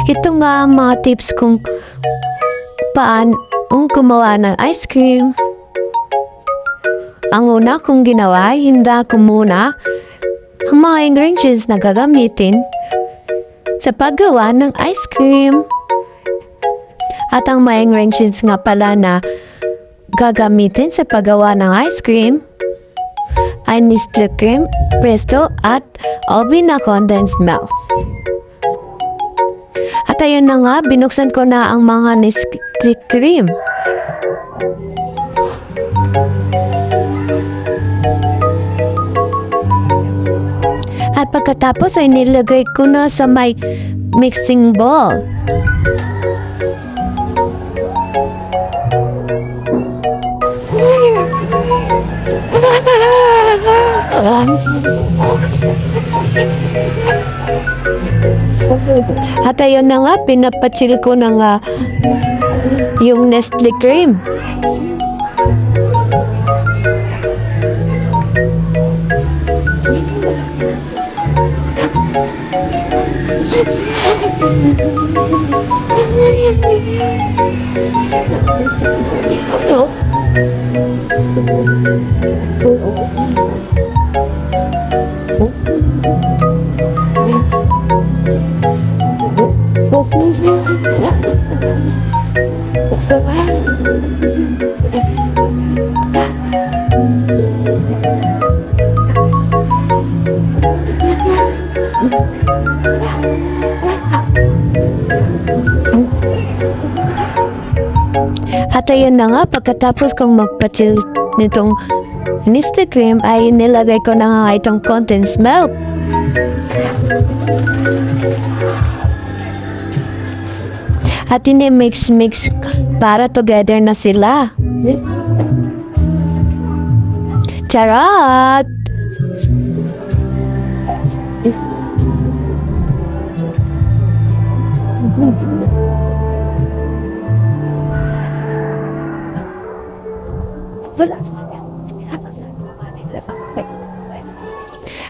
Ito nga ang mga tips kung paano gumawa ng ice cream. Ang una kong ginawa, hinda ko muna ang mga ingredients na gagamitin sa paggawa ng ice cream. At ang mga ingredients nga pala na gagamitin sa paggawa ng ice cream ay Nestle cream, Presto at oven na condensed milk. At ayun na nga, binuksan ko na ang mga Nestle cream. At pagkatapos ay nilagay ko na sa may mixing bowl. At ayun na nga, pinapatsil ko na nga yung Nestle cream. At ayun na nga, pagkatapos kong magpatil nitong Nestle cream ay nilagay ko na nga itong condensed milk. At mix para together na sila. Charot!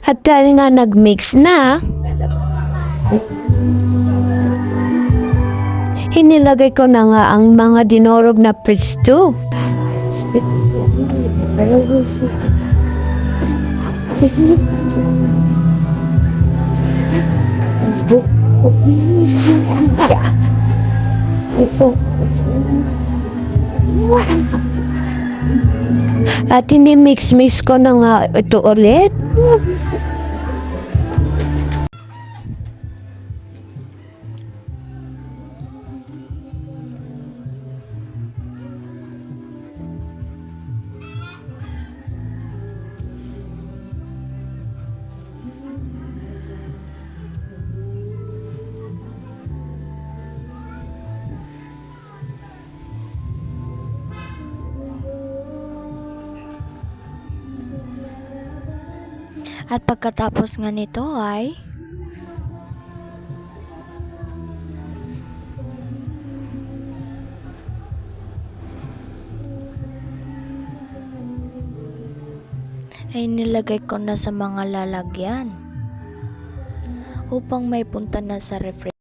At dahil nga nag-mix na, inilagay ko na nga ang mga dinurog na Presto. At mix ko na nga ito ulit. At pagkatapos nga nito ay nilagay ko na sa mga lalagyan upang may punta na sa refrigerator.